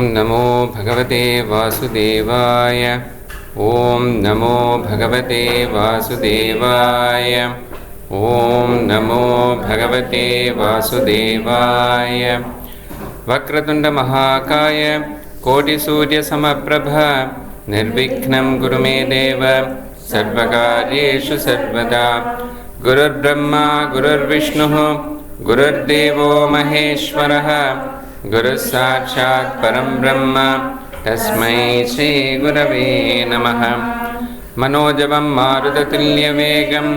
नमो भगवते वासुदेवाय। ॐ नमो भगवते वासुदेवाय। ॐ नमो भगवते वासुदेवाय। वक्रतुण्ड महाकाय कोटिसूर्यसमप्रभ निर्विघ्नं कुरु मे देव सर्वकार्येषु सर्वदा। गुरुर्ब्रह्मा गुरुर्विष्णुः गुरुर्देवो महेश्वरः गुरुः साक्षात् परं ब्रह्म तस्मै श्रीगुरवे नमः। मनोजवं मारुततुल्यवेगं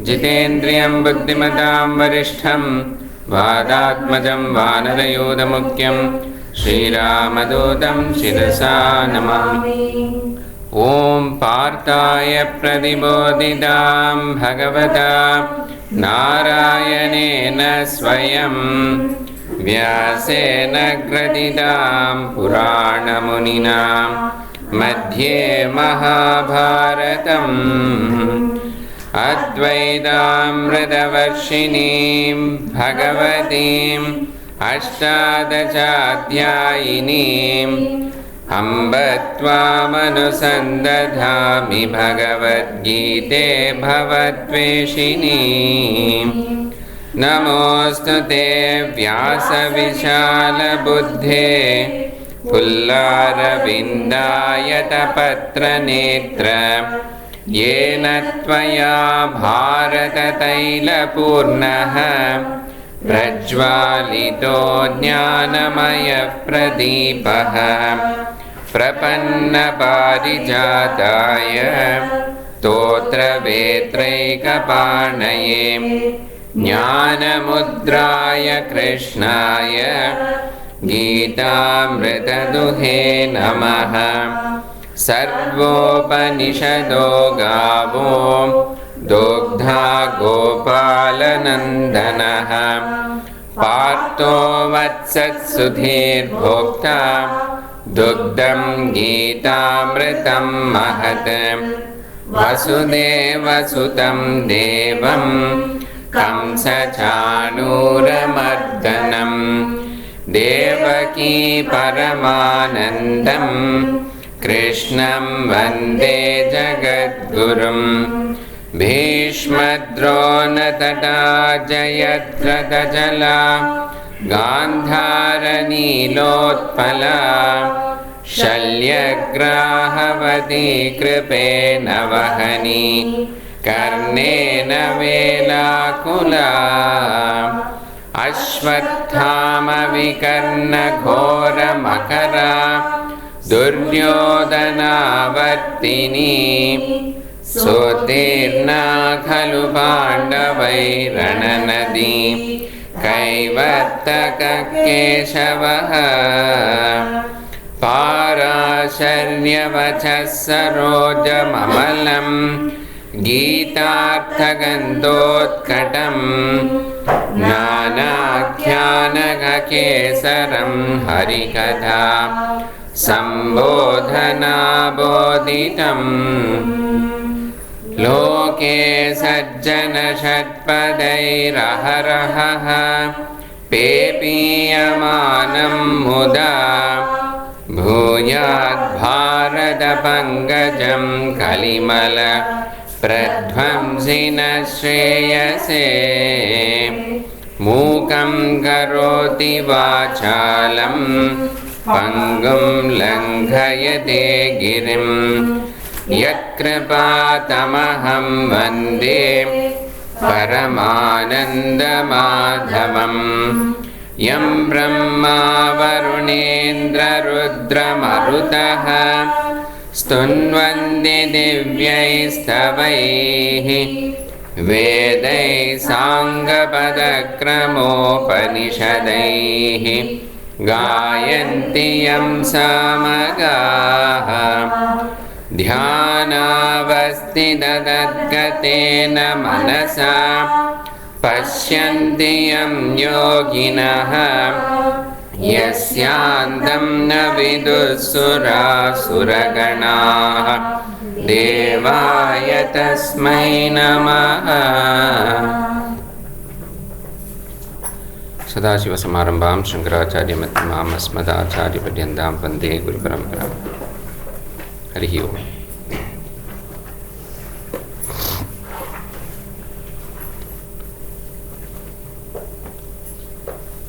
जितेन्द्रियं बुद्धिमतां वरिष्ठं वादात्मजं वानरयूथमुख्यं श्रीरामदूतं शिरसा नमामि। ॐ पार्थाय प्रतिबोधितां भगवता नारायणेन स्वयं व्यासेन ग्रथितां पुराणमुनिना मध्ये महाभारतम् अद्वैतामृतवर्षिणीं भगवतीम् अष्टादशाध्यायिनीम् अम्ब त्वामनुसन्दधामि भगवद्गीते भवद्वेषिणीम्। नमोऽस्तु ते व्यासविशालबुद्धे पुल्लारविन्दायतपत्रनेत्र येन त्वया भारततैलपूर्णः प्रज्वालितो ज्ञानमयः प्रदीपः प्रपन्नपारिजाताय स्तोत्रवेत्रैकपाणये ज्ञानमुद्राय कृष्णाय गीतामृतदुहे नमः। सर्वोपनिषदो गावो दुग्धा गोपालनन्दनः पार्थो वत्सत्सुधीर्भोक्ता दुग्धं गीतामृतं महत्। वसुदेवसुतं देवं कंसचाणूरमर्दनं देवकी परमानन्दं कृष्णं वन्दे जगद्गुरुं। भीष्मद्रोणतटा जयद्रथजला गान्धारनीलोत्पला शल्यग्राहवती कृपेण वहनी कर्णेन वेलाकुला। अश्वत्थामविकर्णघोरमकरा दुर्योधनावर्तिनी सोत्तीर्णा खलु पाण्डवैरणनदी कैवर्तककेशवः। पाराशर्यवचः सरोजममलं गीतार्थगन्धोत्कटं नानाख्यानकेसरं हरिकथा सम्बोधनाबोधितम्। लोके सज्जनषट्पदैरहरहः पेपीयमानं मुदा भूयाद्भारतपङ्कजं कलिमल प्रध्वंसिनः श्रेयसे। मूकं करोति वाचालं पङ्गुं लङ्घयते गिरिं यत्कृपातमहं वन्दे परमानन्दमाधवम्। यं ब्रह्मा वरुणेन्द्ररुद्रमरुतः स्तुन्वन्ति दिव्यैस्तवैः वेदैः साङ्गपदक्रमोपनिषदैः गायन्ति यं सामगाः। ध्यानावस्थिततद्गतेन मनसा पश्यन्ति यं योगिनः यस्यान्तं न विदुःसुरासुरगणाः। देवाय तस्मै नमः। Sadashivasamārambhām Shankarācārya-madhyamām Asmadācārya-padyantām Vande Guru-paramparam. Harihi Om.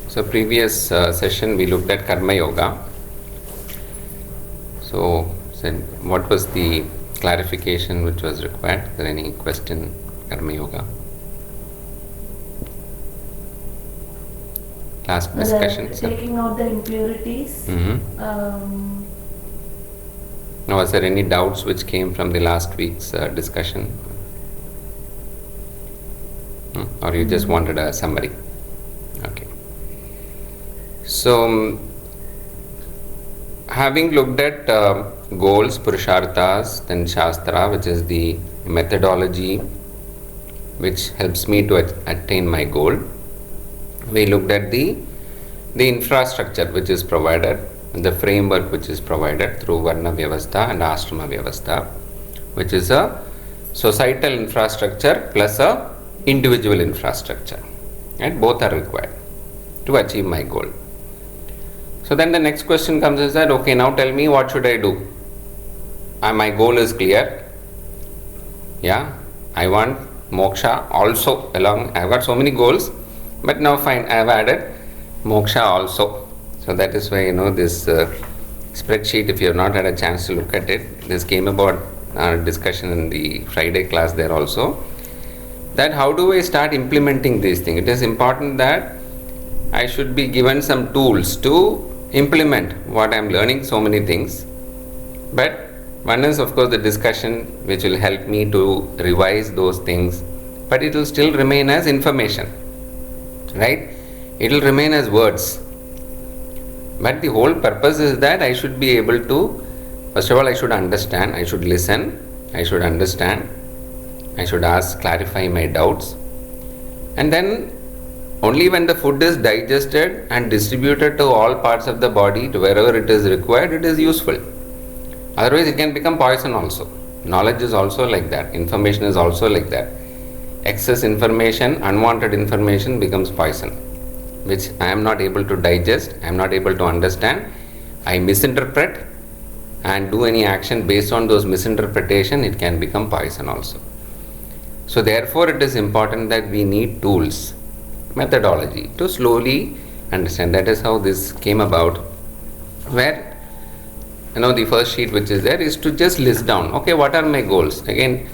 So previous session we looked at Karma Yoga. So what was the clarification which was required? Is there any question Karma Yoga? Last discussion. Taking out the impurities. Now, was there any doubts which came from the last week's discussion? Or you just wanted a summary? Okay. So, having looked at goals, purusharthas, then shastra, which is the methodology which helps me to attain my goal, we looked at the infrastructure which is provided, the framework which is provided through Varna Vyavastha and Ashrama Vyavastha, which is a societal infrastructure plus a individual infrastructure, and both are required to achieve my goal. So then the next question comes is that, okay, now tell me what should I do? My goal is clear. Yeah, I want moksha also along. I have got so many goals, but now fine, I have added moksha also. So that is why, this spreadsheet, if you have not had a chance to look at it, this came about our discussion in the Friday class there also, that how do I start implementing these things? It is important that I should be given some tools to implement what I am learning, so many things. But one is of course the discussion which will help me to revise those things, but it will still remain as information, right? It will remain as words. But the whole purpose is that I should be able to, first of all, I should understand, I should listen, I should understand, I should ask, clarify my doubts, and then only when the food is digested and distributed to all parts of the body, to wherever it is required, it is useful. Otherwise it can become poison also. Knowledge is also like that, information is also like that. Excess information, unwanted information becomes poison, which I am not able to digest, I am not able to understand. I misinterpret and do any action based on those misinterpretation, it can become poison also. So therefore it is important that we need tools, methodology to slowly understand. That is how this came about, where the first sheet which is there is to just list down, okay, what are my goals? Again,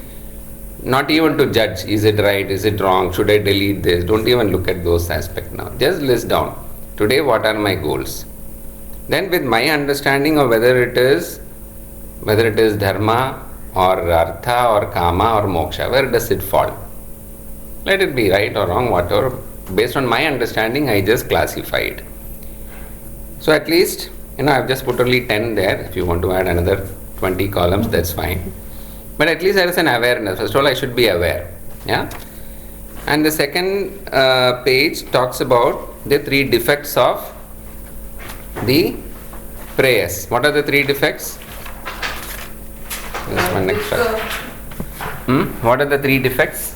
not even to judge, is it right, is it wrong, should I delete this? Don't even look at those aspects now. Just list down, today what are my goals? Then with my understanding of whether it is dharma or artha or kama or moksha, where does it fall? Let it be right or wrong, whatever. Based on my understanding, I just classify it. So at least, I have just put only 10 there. If you want to add another 20 columns, that's fine. But at least there is an awareness. First of all, I should be aware. Yeah. And the second page talks about the 3 defects of the prayers. What are the 3 defects? This one extra. What are the 3 defects?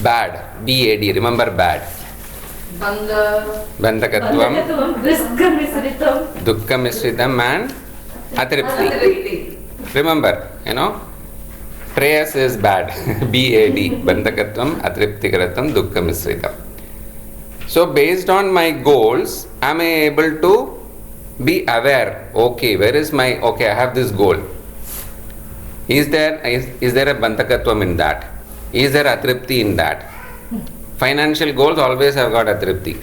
Bad. B-A-D. Remember bad. Bandhakatvam, Dukkha Misritam and Atripti. Remember, prayers is bad. B-A-D. Bandhakatvam, Atriptikaratam, Dukkha Misritam. So based on my goals, am I able to be aware? Okay, I have this goal. Is there a Bandhakatvam in that? Is there Atripti in that? Financial goals always have got Atripti.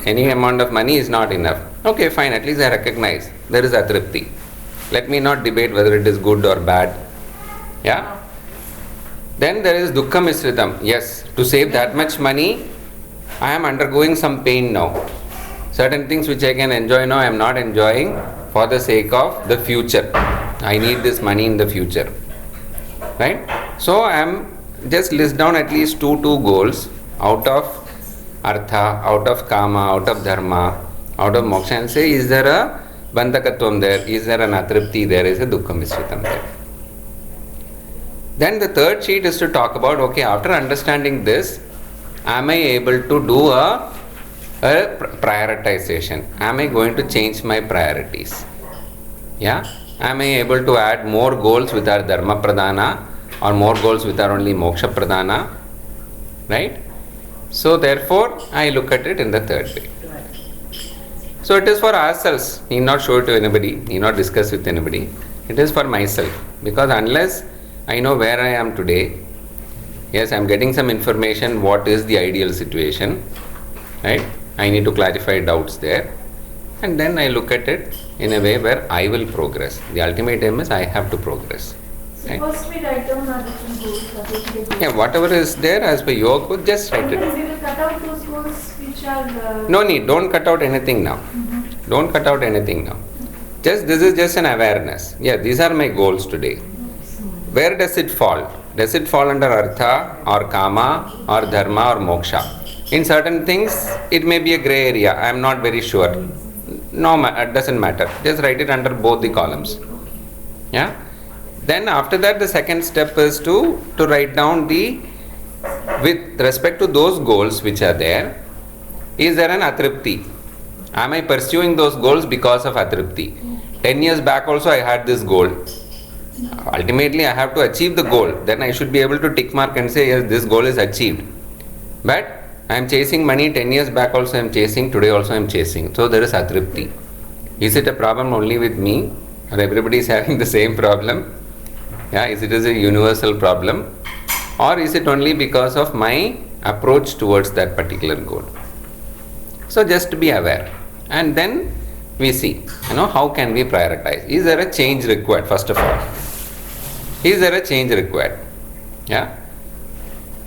Any amount of money is not enough. Okay, fine, at least I recognize there is Atripti. Let me not debate whether it is good or bad. Yeah? Then there is Dukkha Misritam. Yes, to save that much money, I am undergoing some pain now. Certain things which I can enjoy now, I am not enjoying for the sake of the future. I need this money in the future. Right? So I am just list down at least two goals out of artha, out of kama, out of dharma, out of moksha, and say, is there a bandhakatvam there? Is there an atripti there? Is a dukkha misritam there? Then the third sheet is to talk about, okay, after understanding this, am I able to do a prioritization? Am I going to change my priorities? Yeah? Am I able to add more goals with our dharma pradhana or more goals with our only moksha pradhana? Right? So therefore, I look at it in the third way. So it is for ourselves. Need not show it to anybody. Need not discuss with anybody. It is for myself. Because unless I know where I am today, yes, I am getting some information what is the ideal situation. Right? I need to clarify doubts there. And then I look at it in a way where I will progress. The ultimate aim is I have to progress. So Right? first we write down our different goals. particular goals. Yeah, whatever is there as per your book, just write And then it. we will cut out those goals which are. No need, don't cut out anything now. Don't cut out anything now. Just this is just an awareness. Yeah, these are my goals today. Where does it fall? Does it fall under artha or kama or dharma or moksha? In certain things, it may be a gray area. I am not very sure. No, it doesn't matter. Just write it under both the columns. Yeah. Then after that, the second step is to write down the, with respect to those goals which are there, is there an atripti? Am I pursuing those goals because of atripti? 10 years back also I had this goal. Ultimately I have to achieve the goal. Then I should be able to tick mark and say, yes, this goal is achieved. But I am chasing money 10 years back also I am chasing, today also I am chasing. So there is atripti. Is it a problem only with me? Or everybody is having the same problem? Yeah, is it a universal problem? Or is it only because of my approach towards that particular goal? So just to be aware. And then we see, how can we prioritize? Is there a change required, first of all? Is there a change required? Yeah?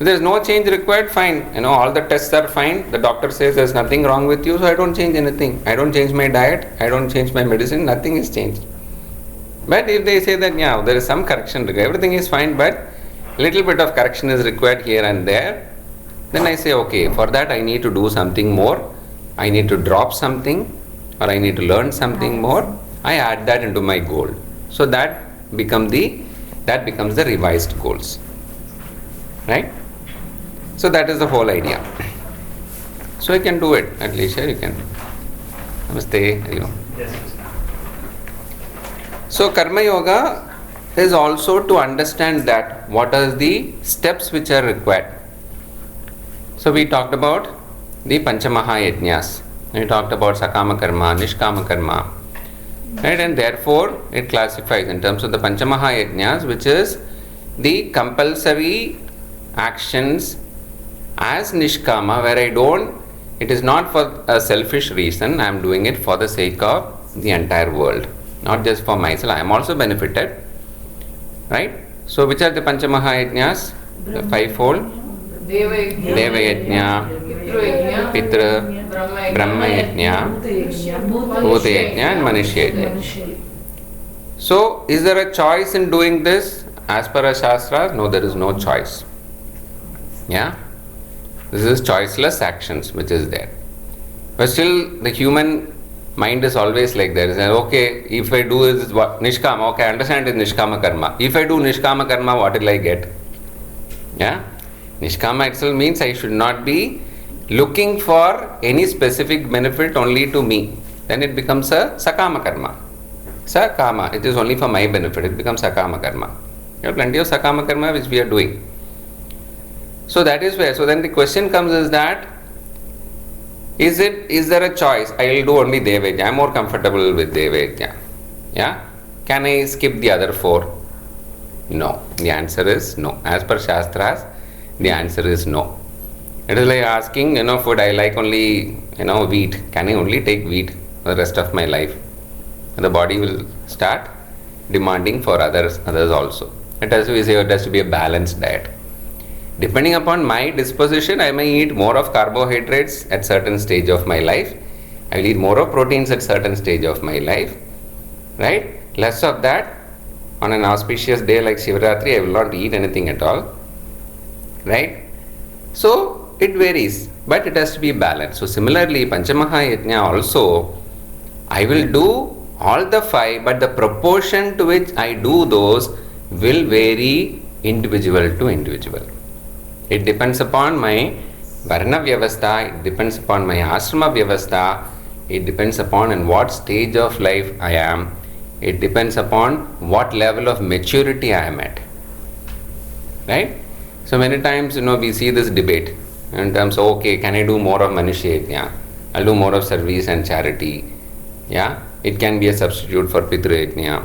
If there is no change required, fine. All the tests are fine. The doctor says there is nothing wrong with you, so I don't change anything. I don't change my diet. I don't change my medicine. Nothing is changed. But if they say that, yeah, there is some correction required, everything is fine, but little bit of correction is required here and there, then I say, okay, for that I need to do something more. I need to drop something, or I need to learn something more. I add that into my goal. So that becomes the revised goals. Right? So that is the whole idea. So you can do it at leisure, you can. Namaste. Hari Om. Yes. So Karma Yoga is also to understand that what are the steps which are required. So we talked about the Panchamahayajnas. We talked about Sakama Karma, Nishkama Karma. Right? And therefore it classifies in terms of the Panchamahayajnas, which is the compulsory actions as Nishkama, where it is not for a selfish reason, I am doing it for the sake of the entire world. Not just for myself, I am also benefited. Right? So which are the Panchamahayajnas? The fivefold? Devayajna, Pitra, Brahmayajna, Bhutayajna and Manushayajna. So is there a choice in doing this? As per our Shastras, no, there is no choice. Yeah? This is choiceless actions which is there. But still the human mind is always like that. It's like, okay, if I do this, what? Nishkama, okay, I understand it is Nishkama Karma. If I do Nishkama Karma, what will I get? Yeah? Nishkama itself means I should not be looking for any specific benefit only to me. Then it becomes a Sakama Karma. Sakama, it is only for my benefit, it becomes Sakama Karma. There are plenty of Sakama Karma which we are doing. So that is where, so then the question comes is that, is there a choice? I will do only Devayajna. I am more comfortable with Devayajna. Yeah? Can I skip the other four? No. The answer is no. As per Shastras, the answer is no. It is like asking, food, I like only, wheat. Can I only take wheat for the rest of my life? The body will start demanding for others also. It has to be a balanced diet. Depending upon my disposition, I may eat more of carbohydrates at certain stage of my life. I will eat more of proteins at certain stage of my life. Right? Less of that. On an auspicious day like Shivaratri, I will not eat anything at all. Right? So, it varies. But it has to be balanced. So, similarly, Panchamahayajna also, I will do all the five, but the proportion to which I do those will vary individual to individual. It depends upon my Varna Vyavastha, it depends upon my Ashrama Vyavastha, it depends upon in what stage of life I am, it depends upon what level of maturity I am at. Right? So many times, we see this debate in terms of, okay, can I do more of Manushya Yajna? I'll do more of service and charity. Yeah? It can be a substitute for Pitru Yajna.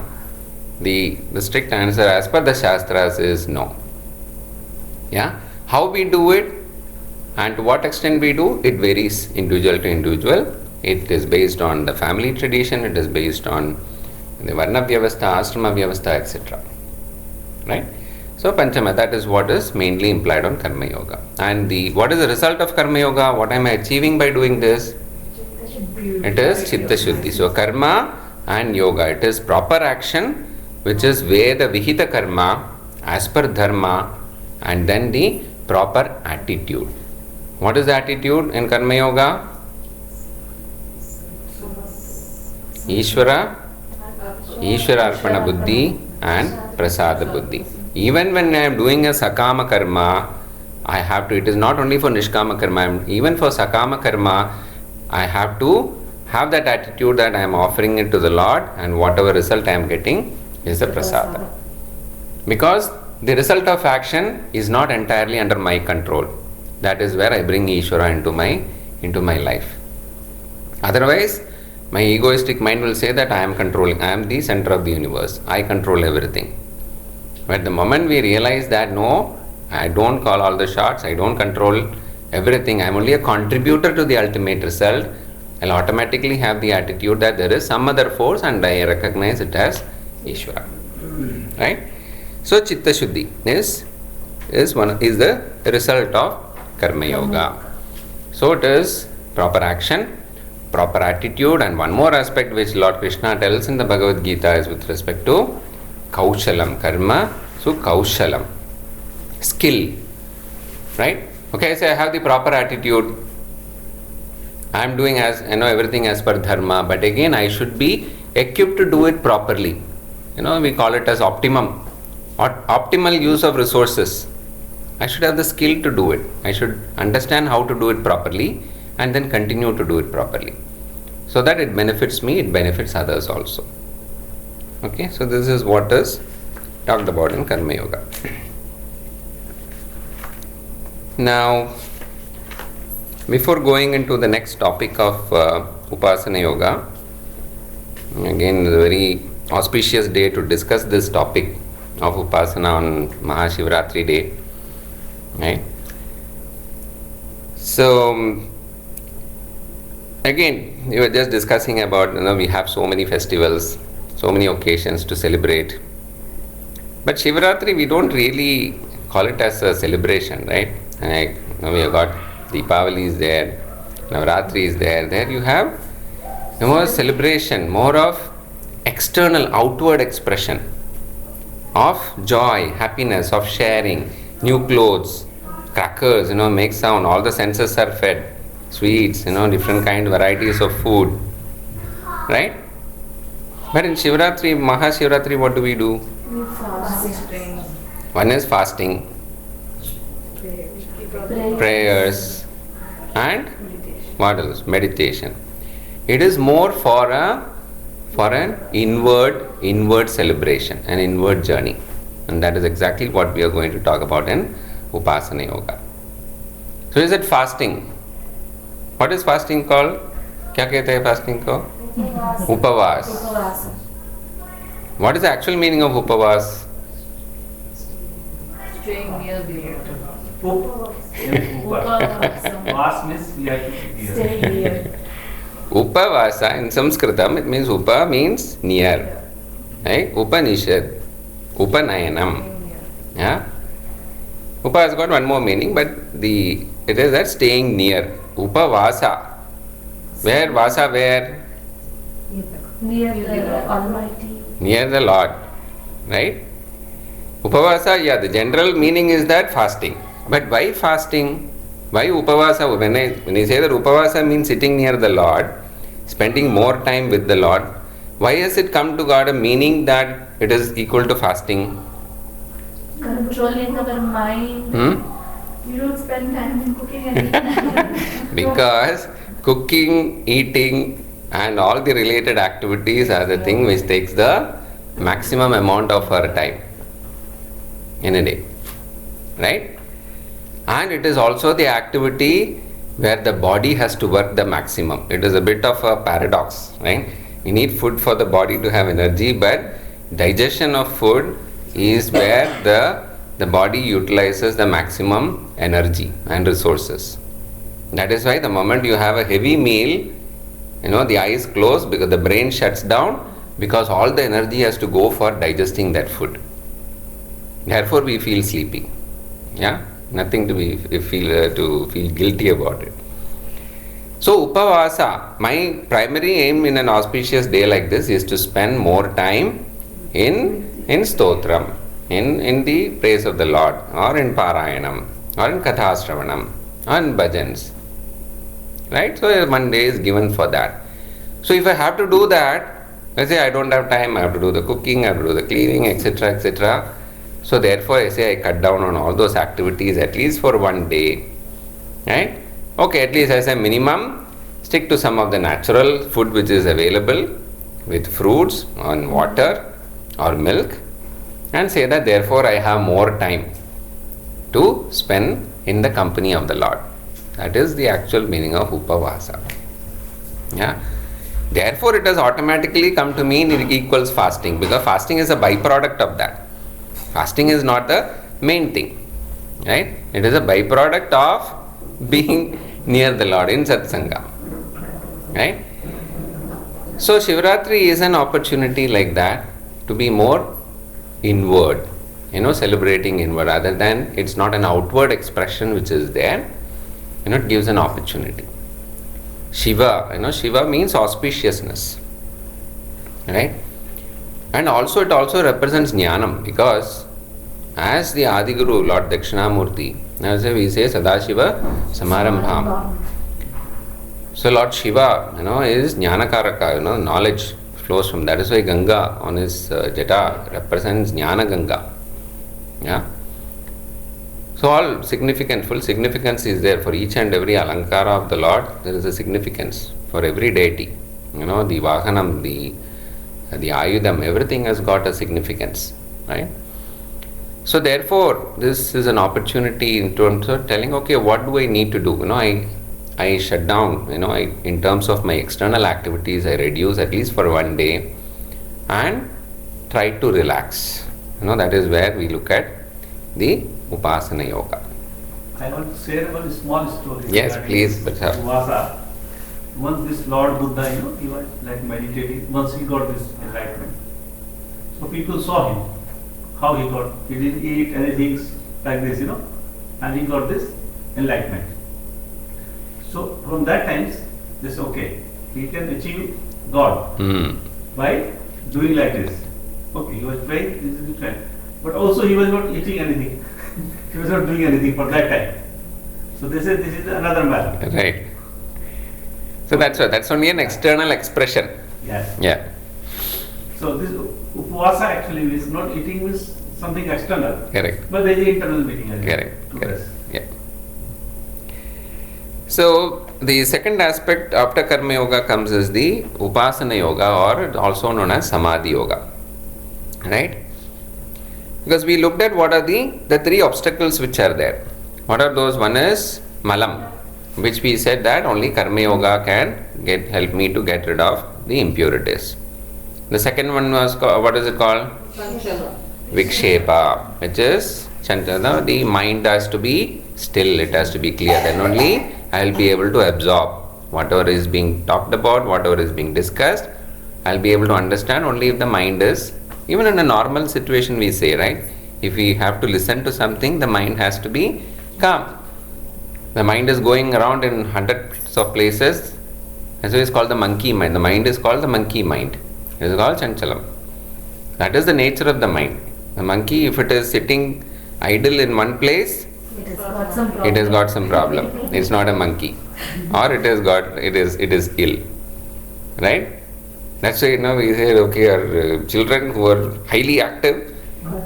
The strict answer as per the Shastras is no. Yeah? How we do it and to what extent we do, it varies individual to individual. It is based on the family tradition, it is based on the Varna Vyavastha, Ashrama Vyavastha, etc. Right? So Panchama, that is what is mainly implied on Karma Yoga. And what is the result of Karma Yoga? What am I achieving by doing this? It is Chitta Shuddhi. So Karma and Yoga, it is proper action which is Veda Vihita Karma as per Dharma, and then the proper attitude. What is the attitude in Karma Yoga? Ishvara Arpana Buddhi and Prasada Buddhi. Even when I am doing a Sakama Karma, I have to, it is not only for Nishkama Karma, even for Sakama Karma, I have to have that attitude that I am offering it to the Lord, and whatever result I am getting is the Prasada. Because the result of action is not entirely under my control. That is where I bring Ishvara into my life. Otherwise, my egoistic mind will say that I am controlling, I am the center of the universe, I control everything. But the moment we realize that no, I don't call all the shots, I don't control everything, I am only a contributor to the ultimate result, I'll automatically have the attitude that there is some other force and I recognize it as Ishvara. Right? So Chitta Shuddhi is the result of Karma Yoga. So it is proper action, proper attitude, and one more aspect which Lord Krishna tells in the Bhagavad Gita is with respect to Kaushalam. Karma, so Kaushalam. Skill. Right? Okay, so I have the proper attitude. I am doing everything as per Dharma, but again I should be equipped to do it properly. We call it as optimum or optimal use of resources. I should have the skill to do it. I should understand how to do it properly and then continue to do it properly. So that it benefits me, it benefits others also. Okay, so this is what is talked about in Karma Yoga. Now, before going into the next topic of Upasana Yoga, again a very auspicious day to discuss this topic of Upasana on Mahashivratri day. Right? So, again, we were just discussing about, we have so many festivals, so many occasions to celebrate. But Shivratri, we don't really call it as a celebration, right? Like, we have got Deepavali is there, Navratri is there. There you have more celebration, more of external, outward expression of joy, happiness, of sharing, new clothes, crackers, make sound, all the senses are fed, sweets, different kind, varieties of food, right? But in Shivratri, Mahashivratri, what do we do? Fasting. One is fasting, prayers, and what else? Meditation. It is more for an inward celebration, an inward journey, and that is exactly what we are going to talk about in Upasana Yoga. So is it fasting? What is fasting called? क्या कहते हैं fasting को? Upavas. What is the actual meaning of Upavas? Staying near the water. Vas means we have to Stay near. Upavasa in Sanskritam, it means Upa means near. Right? Upanishad, Upanayanam. Yeah? Upa has got one more meaning, but it is that staying near. Upavasa. Where? Vasa where? Near the Almighty. Near the Lord. Right? Upavasa, the general meaning is that fasting. But why fasting? Why Upavasa? When I say that Upavasa means sitting near the Lord, spending more time with the Lord, why has it come to God a meaning that it is equal to fasting? Controlling our mind. You don't spend time in cooking and eating. Because cooking, eating and all the related activities are the thing which takes the maximum amount of our time in a day, right? And it is also the activity where the body has to work the maximum. It is a bit of a paradox, right? We need food for the body to have energy, but digestion of food is where the body utilizes the maximum energy and resources. That is why the moment you have a heavy meal, the eyes close because the brain shuts down, because all the energy has to go for digesting that food. Therefore we feel sleepy. Yeah? Nothing to feel guilty about it. So Upavasa, my primary aim in an auspicious day like this is to spend more time in stotram, in the praise of the Lord, or in Parayanam, or in Kathasravanam, or in bhajans. Right? So one day is given for that. So if I have to do that, let's say I don't have time, I have to do the cooking, I have to do the cleaning, etc., etc. So therefore I say I cut down on all those activities at least for one day. Right? Okay, at least as a minimum, stick to some of the natural food which is available with fruits and water or milk, and say that therefore I have more time to spend in the company of the Lord. That is the actual meaning of Upavasa. Yeah. Therefore it has automatically come to mean it equals fasting, because fasting is a byproduct of that. Fasting is not the main thing. Right? It is a byproduct of being near the Lord in Satsanga. Right? So Shivratri is an opportunity like that to be more inward, celebrating inward, rather than it's not an outward expression which is there. It gives an opportunity. Shiva, Shiva means auspiciousness. Right? And also it also represents Jnanam, because as the Adiguru, Lord Dakshinamurti, as we say Sadashiva Samarambham. So Lord Shiva, is Jnanakaraka, knowledge flows from. That is why Ganga on his jata represents Jnana Ganga. Yeah. So all full significance is there for each and every alankara of the Lord. There is a significance for every deity. The Vahanam, the Ayudham, everything has got a significance. Right? So therefore, this is an opportunity in terms of telling, okay, what do I need to do? I shut down, in terms of my external activities, I reduce at least for one day and try to relax. That is where we look at the Upasana Yoga. I want to share one small story. Yes, please. Upasana. Once this Lord Buddha, he was like meditating. Once he got this enlightenment. So people saw him. How he got. He didn't eat anything like this, and he got this enlightenment. So from that time, they said, okay, he can achieve God by doing like this. Okay, he was praying, this is different. But also he was not eating anything. He was not doing anything for that time. So they said this is another matter. Right. So that's only an external expression. Yes. Yeah. So this Upavasa actually is not eating with something external. Correct. But there is internal meaning. Correct. Yeah. So the second aspect after Karma Yoga comes is the Upasana Yoga, or also known as Samadhi Yoga. Right? Because we looked at what are the three obstacles which are there. What are those? One is Malam, which we said that only Karma Yoga can help me to get rid of the impurities. The second one was, what is it called? Vikshepa, which is Chantana. The mind has to be still, it has to be clear. Then only I will be able to absorb whatever is being talked about, whatever is being discussed. I will be able to understand only if the mind is, even in a normal situation we say, right? If we have to listen to something, the mind has to be calm. The mind is going around in hundreds of places. That's why it's called the monkey mind. The mind is called the monkey mind. It is called Chanchalam. That is the nature of the mind. The monkey, if it is sitting idle in one place, It has got some problem. it has got some problem. It's not a monkey. Or it is ill. Right? That's why we say, okay, our children who are highly active,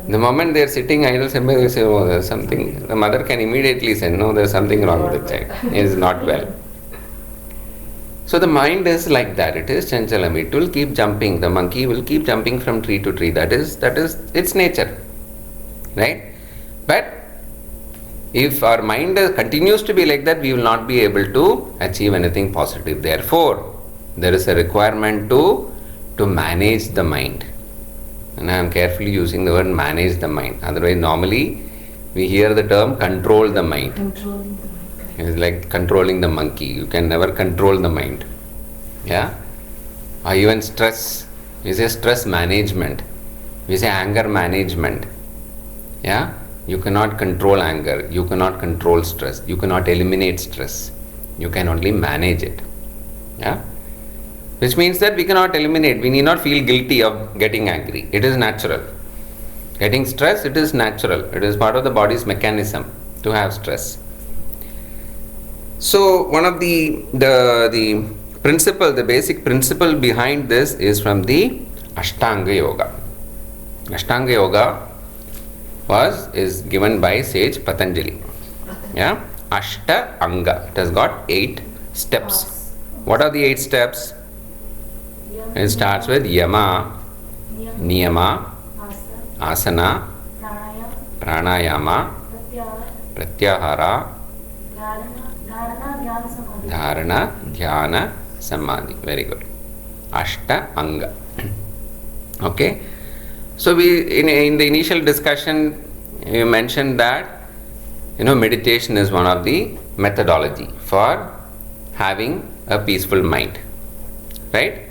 The moment they are sitting idle, somebody will say, oh, there's something. The mother can immediately say, no, there's something wrong with the child. He is not well. So the mind is like that. It is chanchalam. It will keep jumping. The monkey will keep jumping from tree to tree. That is its nature. Right? But if our mind continues to be like that, we will not be able to achieve anything positive. Therefore, there is a requirement to manage the mind. And I am carefully using the word manage the mind. Otherwise, normally we hear the term control the mind. Controlling the mind. It's like controlling the monkey. You can never control the mind. Yeah? Or even stress. We say stress management. We say anger management. Yeah? You cannot control anger. You cannot control stress. You cannot eliminate stress. You can only manage it. Yeah? Which means that we cannot eliminate. We need not feel guilty of getting angry. It is natural. Getting stress, it is natural. It is part of the body's mechanism to have stress. So one of the principle, the basic principle behind this is from the Ashtanga Yoga. Ashtanga Yoga is given by sage Patanjali. Yeah? Ashta Anga. It has got 8 steps. What are the 8 steps? It starts with Yama, Niyama, Asana, Pranayama, Pratyahara, Dharana, Dhyana, Samadhi. Very good. Ashta Anga. Okay. So we in the initial discussion you mentioned that meditation is one of the methodology for having a peaceful mind. Right?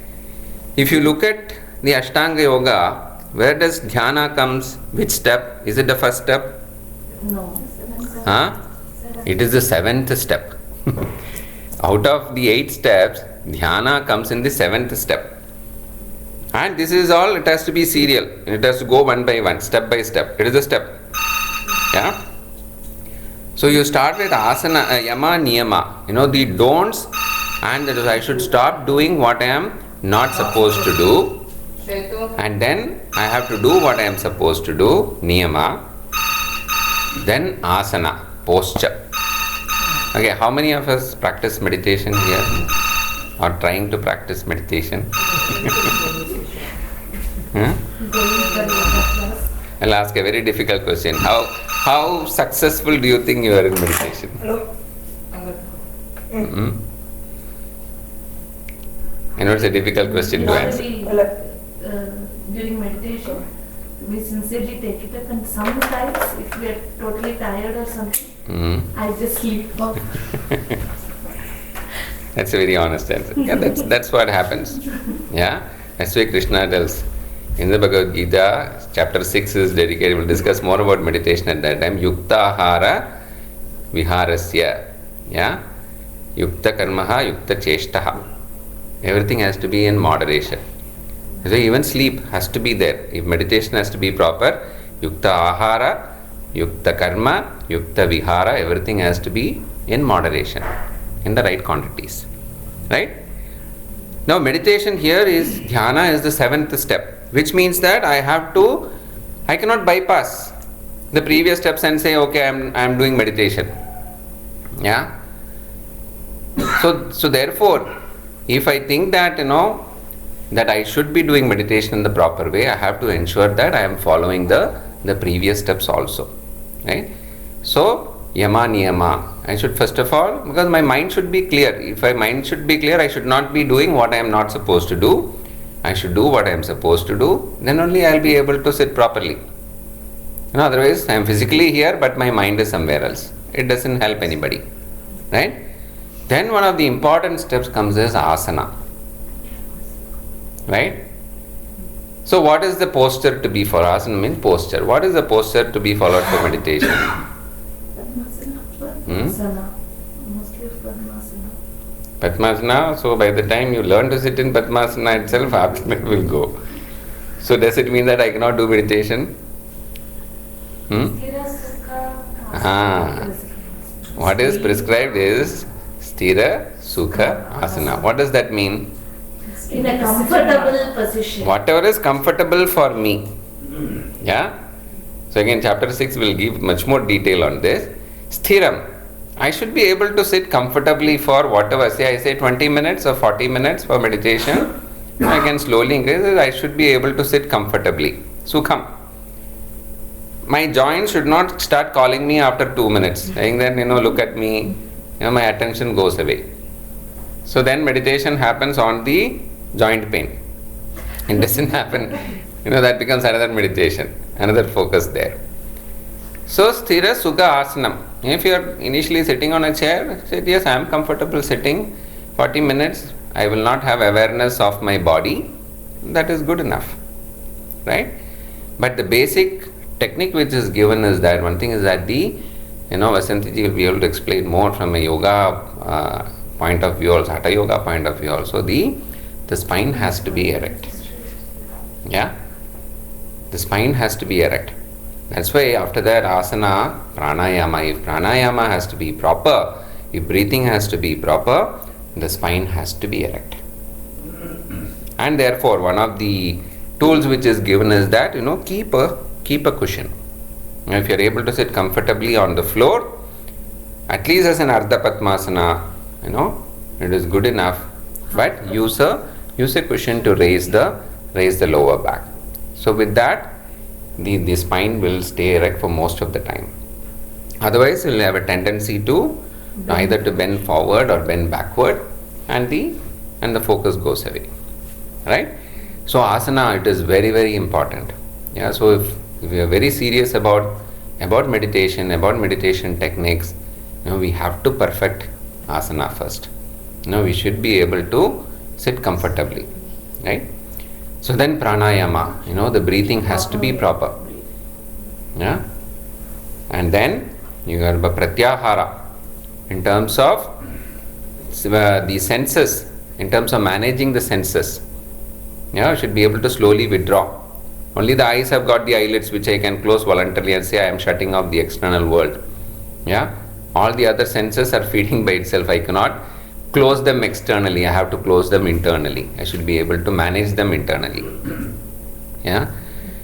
If you look at the Ashtanga Yoga, where does dhyana comes? Which step? Is it the first step? No. Huh? It is the 7th step. Out of the 8 steps, dhyana comes in the 7th step. And this is all, it has to be serial. It has to go one by one, step by step. It is a step. Yeah? So you start with asana, yama, niyama. The don'ts, and that is I should stop doing what I am not supposed to do. And then I have to do what I am supposed to do, niyama. Then asana, posture. Okay, how many of us practice meditation here? Or trying to practice meditation? I'll ask a very difficult question. How successful do you think you are in meditation? It's a difficult question to answer. During meditation, we sincerely take it up, and sometimes if we are totally tired or something, I just sleep off. That's a very honest answer. Yeah, that's what happens. Yeah, that's why Krishna tells in the Bhagavad Gita, chapter 6 is dedicated. We'll discuss more about meditation at that time. Yukta ahara viharasya. Yeah, yukta karmaha, yukta cheshtaha. Everything has to be in moderation. So even sleep has to be there. If meditation has to be proper, yukta ahara, yukta karma, yukta vihara, everything has to be in moderation, in the right quantities. Right? Now meditation here is, dhyana is the 7th step, which means that I cannot bypass the previous steps and say, okay, I'm doing meditation. Yeah? So therefore, if I think that, that I should be doing meditation in the proper way, I have to ensure that I am following the previous steps also. Right? So, yama niyama. I should first of all, because my mind should be clear. If my mind should be clear, I should not be doing what I am not supposed to do. I should do what I am supposed to do. Then only I will be able to sit properly. Otherwise, I am physically here, but my mind is somewhere else. It doesn't help anybody. Right? Then one of the important steps comes as asana. Right? So what is the posture to be for asana? Means posture. What is the posture to be followed for meditation? Padmasana. Mostly Padmasana. Padmasana. So by the time you learn to sit in Padmasana itself, abstinence will go. So does it mean that I cannot do meditation? What is prescribed is Sthira Sukha Asana. What does that mean? In a comfortable position. Whatever is comfortable for me. Yeah? So again, chapter 6 will give much more detail on this. Sthiram. I should be able to sit comfortably for whatever, say I say 20 minutes or 40 minutes for meditation. I can slowly increase it. I should be able to sit comfortably. Sukham. My joints should not start calling me after 2 minutes, saying that, look at me, my attention goes away. So then meditation happens on the joint pain. It doesn't happen, that becomes another meditation, another focus there. So sthira sukha asanam. If you are initially sitting on a chair, say yes, I am comfortable sitting 40 minutes. I will not have awareness of my body. That is good enough, right? But the basic technique which is given is that one thing is that Vasantiji will be able to explain more from a yoga point of view, also hatha yoga point of view. Also, the spine has to be erect. Yeah, the spine has to be erect. That's why after that asana, pranayama. If pranayama has to be proper, if breathing has to be proper, the spine has to be erect. And therefore, one of the tools which is given is that keep a cushion. If you are able to sit comfortably on the floor, at least as an Ardha Padmasana, it is good enough. But use a cushion to raise the lower back. So with that, the spine will stay erect for most of the time. Otherwise, you will have a tendency to either to bend forward or bend backward, and the focus goes away. Right? So asana, it is very, very important. Yeah. So if we are very serious about meditation techniques, we have to perfect asana first. We should be able to sit comfortably. Right? So then pranayama, the breathing has to be proper. Yeah. And then you have pratyahara. In terms of the senses, in terms of managing the senses, you should be able to slowly withdraw. Only the eyes have got the eyelids which I can close voluntarily and say I am shutting off the external world. Yeah, all the other senses are feeding by itself. I cannot close them externally. I have to close them internally. I should be able to manage them internally. Yeah,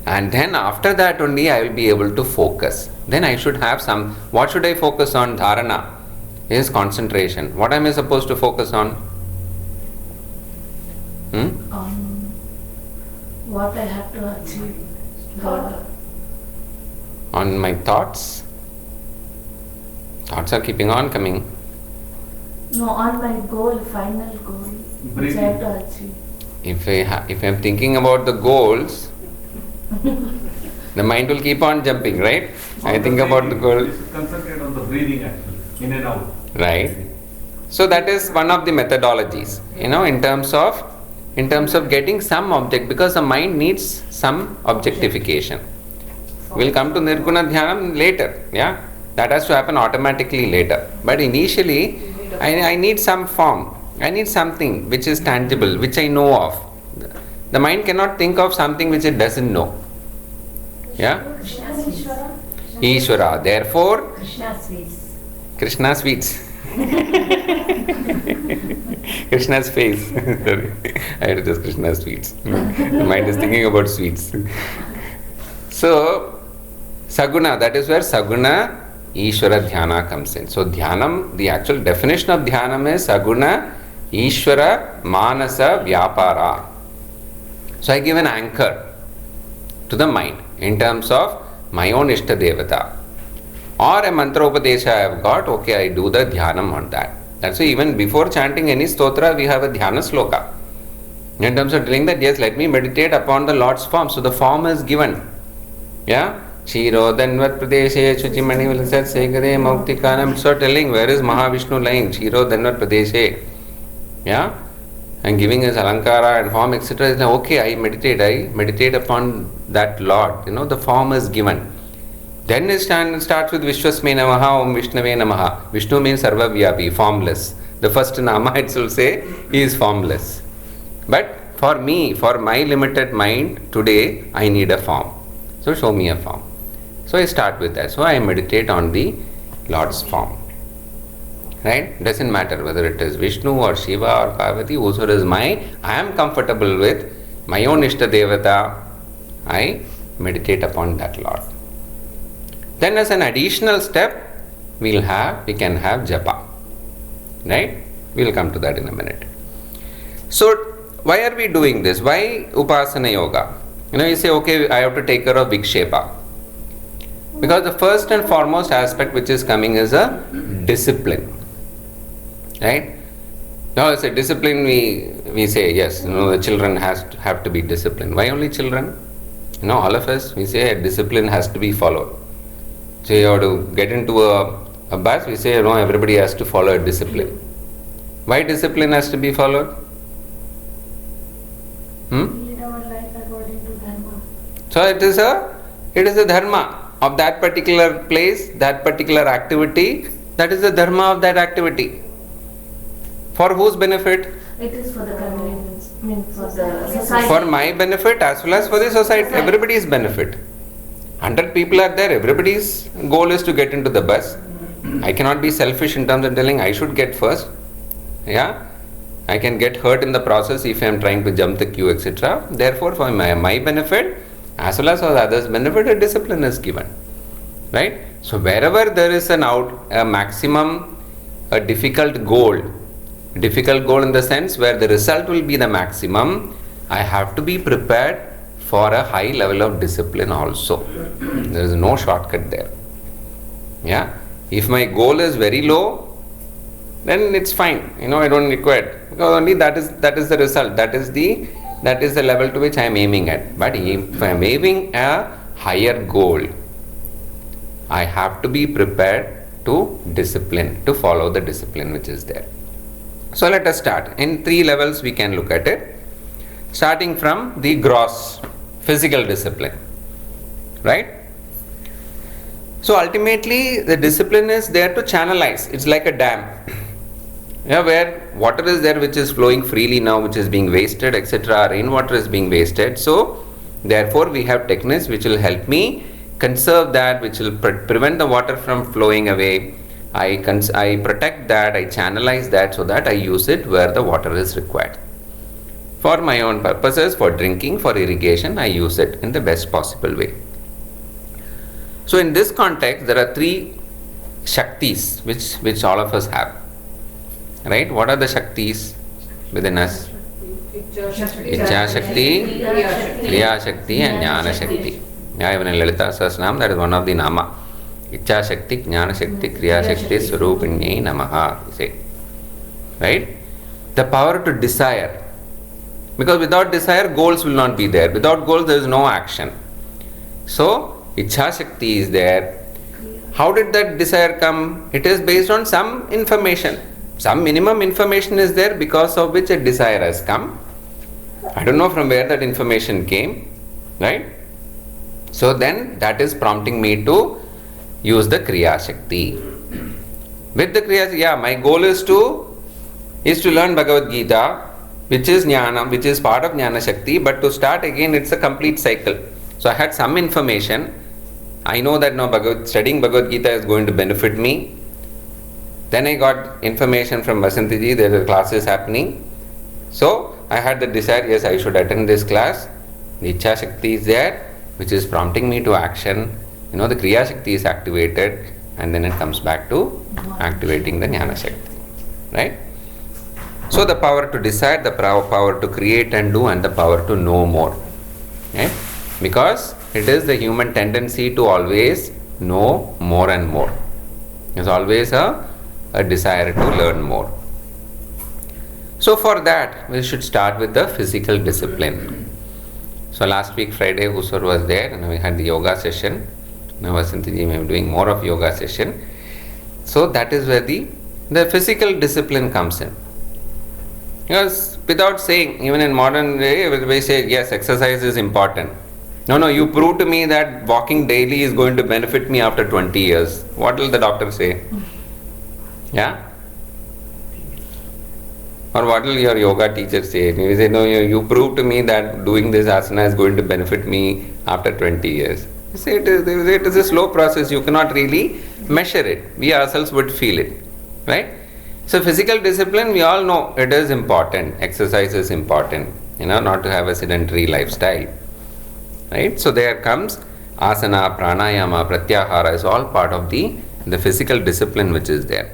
and then after that only I will be able to focus. Then I should have what should I focus on? Dharana is concentration. What am I supposed to focus on? What I have to achieve. On my thoughts. Thoughts are keeping on coming. No, on my goal, final goal, which I have to achieve. If I am thinking about the goals, the mind will keep on jumping, right? I think about the goal. Concentrate on the breathing actually, in and out. Right. So that is one of the methodologies, in terms of getting some object, because the mind needs some objectification. We'll come to Nirguna Dhyanam later, yeah. That has to happen automatically later. But initially, I need some form. I need something which is tangible, which I know of. The mind cannot think of something which it doesn't know. Yeah? Ishvara. Therefore, Krishna sweets. Krishna's face. Sorry. I had to just Krishna sweets. The mind is thinking about sweets. So, Saguna, that is where Saguna Ishvara Dhyana comes in. So, Dhyanam, the actual definition of Dhyanam is Saguna Ishvara Manasa Vyapara. So, I give an anchor to the mind in terms of my own Ishta Devata. Or a mantra upadesha I have got, okay, I do the dhyanam on that. That's why even before chanting any stotra, we have a dhyana sloka. In terms of telling that, yes, let me meditate upon the Lord's form. So the form is given. Yeah? Shiro Dhanvat Pradeshe Chuchimani Vilasat Segare Mauktikanam. So telling where is Mahavishnu lying? Shiro Dhanvat Pradeshe. Yeah? And giving his alankara and form, etc. Okay, I meditate upon that Lord. The form is given. Then it starts with Vishwasme Namaha, Om Vishnave Namaha. Vishnu means Sarvavyapi, formless. The first Nama itself say he is formless. But for me, for my limited mind, today I need a form. So show me a form. So I start with that. So I meditate on the Lord's form. Right? Doesn't matter whether it is Vishnu or Shiva or Parvati, whoever is I am comfortable with my own Ishta Devata. I meditate upon that Lord. Then as an additional step, we can have japa. Right? We will come to that in a minute. So, why are we doing this? Why Upasana Yoga? You say, okay, I have to take care of Vikshepa. Because the first and foremost aspect which is coming is a discipline. Right? Now, as a discipline, we say, yes, the children have to be disciplined. Why only children? All of us, we say a discipline has to be followed. So, you have to get into a bus, we say, everybody has to follow a discipline. Why discipline has to be followed? Lead our life according to dharma. So it is a dharma of that particular place, that particular activity. That is the dharma of that activity. For whose benefit? It is for the convenience, for the society. For my benefit as well as for the society. Everybody's benefit. 100 people are there. Everybody's goal is to get into the bus. I cannot be selfish in terms of telling I should get first. Yeah. I can get hurt in the process if I am trying to jump the queue, etc. Therefore, for my benefit as well as for the others' benefit, a discipline is given. Right? So, wherever there is a maximum, a difficult goal in the sense where the result will be the maximum, I have to be prepared for a high level of discipline also. There is no shortcut there. Yeah? If my goal is very low, then it's fine. I don't require it. Because only that is the result. That is the level to which I am aiming at. But if I am aiming a higher goal, I have to be prepared to follow the discipline which is there. So let us start. In 3 levels we can look at it. Starting from the gross physical discipline. Right? So ultimately the discipline is there to channelize. It's like a dam. Where water is there which is flowing freely now, which is being wasted, etc. Rainwater is being wasted. So, therefore, we have techniques which will help me conserve that, which will prevent the water from flowing away. I protect that, I channelize that so that I use it where the water is required. For my own purposes, for drinking, for irrigation, I use it in the best possible way. So, in this context, there are 3 Shaktis which all of us have. Right? What are the Shaktis within us? Ichha Shakti, Kriya Shakti and Jnana Shakti. Even in Lalita Sahasranam, that is one of the Nama. Ichha Shakti, Jnana Shakti, Kriya Shakti, Swarupinyai Namaha. Say. Right? The power to desire. Because without desire, goals will not be there. Without goals, there is no action. So, Ichha Shakti is there. How did that desire come? It is based on some information. Some minimum information is there because of which a desire has come. I don't know from where that information came. Right? So then that is prompting me to use the Kriya Shakti. With the Kriya, my goal is to learn Bhagavad Gita, which is Jnana, which is part of Jnana Shakti, but to start again it's a complete cycle. So I had some information. I know that now studying Bhagavad Gita is going to benefit me. Then I got information from Vasantiji, there are classes happening. So I had the desire, yes, I should attend this class. The Ichha Shakti is there, which is prompting me to action. The Kriya Shakti is activated, and then it comes back to activating the Jnana Shakti. Right? So the power to decide, the power to create and do, and the power to know more. Right? Because it is the human tendency to always know more and more. There's always a desire to learn more. So for that, we should start with the physical discipline. So last week Friday, Husar was there and we had the yoga session. Now Vasantiji may be doing more of yoga session. So that is where the physical discipline comes in. Because without saying, even in modern day, everybody says, yes, exercise is important. No, you prove to me that walking daily is going to benefit me after 20 years. What will the doctor say? Yeah? Or what will your yoga teacher say? You say, no, you prove to me that doing this asana is going to benefit me after 20 years. You say it is a slow process, you cannot really measure it. We ourselves would feel it. Right? So physical discipline, we all know it is important. Exercise is important. Not to have a sedentary lifestyle. Right? So there comes asana, pranayama, pratyahara is all part of the physical discipline which is there.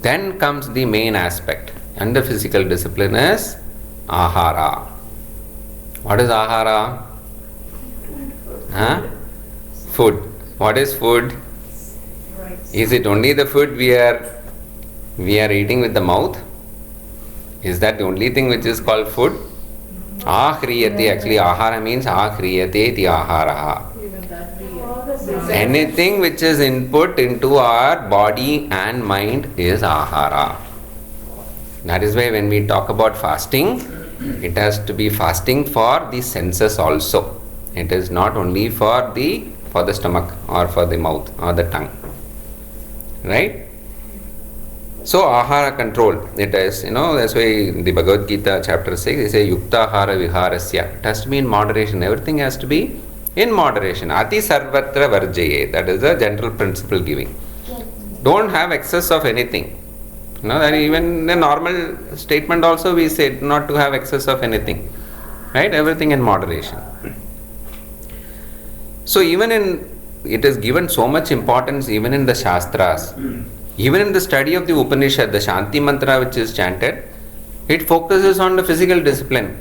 Then comes the main aspect, and the physical discipline is ahara. What is ahara? Huh? Food. What is food? Is it only the food we are eating with the mouth? Is that the only thing which is called food? Ahriyate, actually ahara means ahriyate iti ahara. Anything which is input into our body and mind is ahara. That is why when we talk about fasting, it has to be fasting for the senses also. It is not only for the stomach or for the mouth or the tongue. Right? So ahara control, it is, that's why the Bhagavad Gita chapter 6, they say yukta ahara viharasya. It has to be in moderation. Everything has to be in moderation. Ati sarvatra varjaye. That is the general principle giving. Don't have excess of anything. That even the normal statement also we say not to have excess of anything. Right? Everything in moderation. So it is given so much importance even in the Shastras. Even in the study of the Upanishad, the Shanti mantra which is chanted, it focuses on the physical discipline.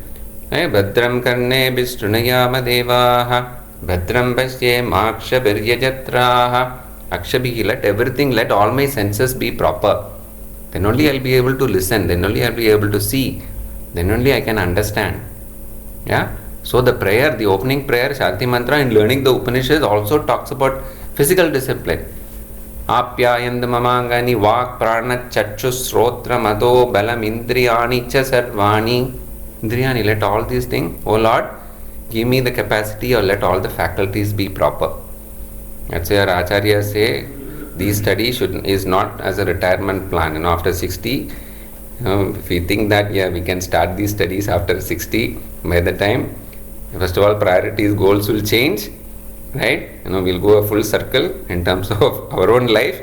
Bhadram karne bishrunayama devaha, bhadram pasye maksha biryajatraha. Akshabhi, let all my senses be proper. Then only I'll be able to listen, then only I'll be able to see, then only I can understand. Yeah? So the prayer, the opening prayer, Shanti mantra, in learning the Upanishads also talks about physical discipline. Apyayand mamangani vak prana chachu srotra mado balam indriyani cha sarvani. Indriyani, let all these things, oh Lord, give me the capacity, or let all the faculties be proper. That's why our acharyas say these studies is not as a retirement plan. After 60, if we think that we can start these studies after 60, by the time, first of all, priorities, goals will change. Right? We'll go a full circle in terms of our own life,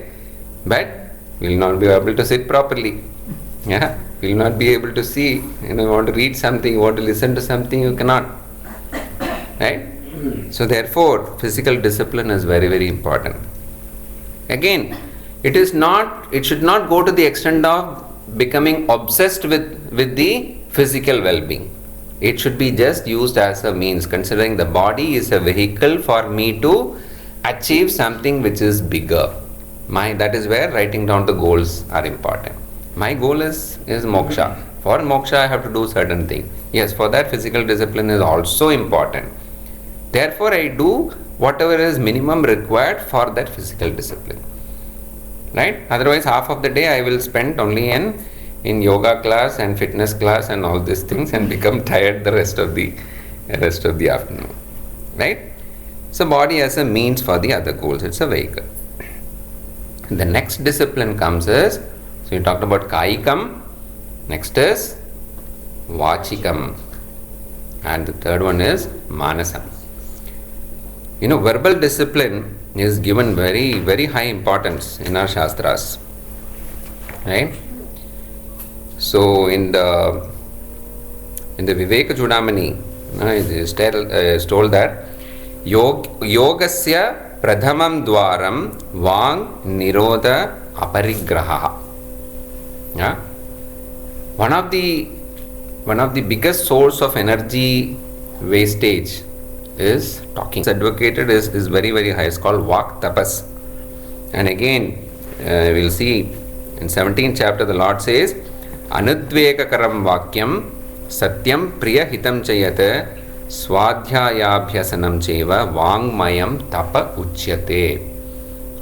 but we'll not be able to sit properly. Yeah? We'll not be able to see. You want to read something, you want to listen to something, you cannot. Right? So therefore, physical discipline is very, very important. Again, it should not go to the extent of becoming obsessed with the physical well-being. It should be just used as a means, considering the body is a vehicle for me to achieve something which is bigger. That is where writing down the goals are important. My goal is moksha. For moksha, I have to do certain things. Yes, for that physical discipline is also important. Therefore, I do whatever is minimum required for that physical discipline. Right? Otherwise, half of the day I will spend only in yoga class and fitness class and all these things, and become tired the rest of the afternoon. Right? So body as a means for the other goals, it's a vehicle. The next discipline comes is, so we talked about Kaikam, next is Vachikam, and the third one is Manasam. Verbal discipline is given very, very high importance in our Shastras. Right? So in the Viveka Chudamani, it is told that yogasya pradhamam dwaram vang nirodha aparigraha. Yeah? One of the biggest source of energy wastage is talking. It's advocated is very, very high. It's called Vak Tapas. And again, we'll see in 17th chapter the Lord says, Anudvekakaram Vakyam Satyam Priya Hitam Chayate Swadhyayabhyasanam Cheva Vangmayam Tapa Uchyate.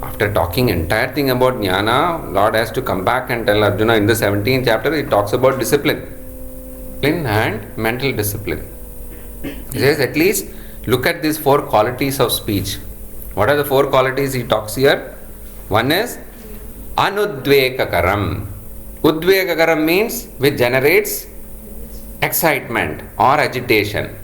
After talking entire thing about jnana, Lord has to come back and tell Arjuna in the 17th chapter, he talks about discipline and mental discipline. He says, at least look at these 4 qualities of speech. What are the 4 qualities he talks here? One is Anudvekakaram. Udvekakaram means which generates excitement or agitation.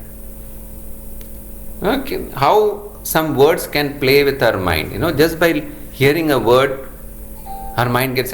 Okay. How some words can play with our mind. Just by hearing a word, our mind gets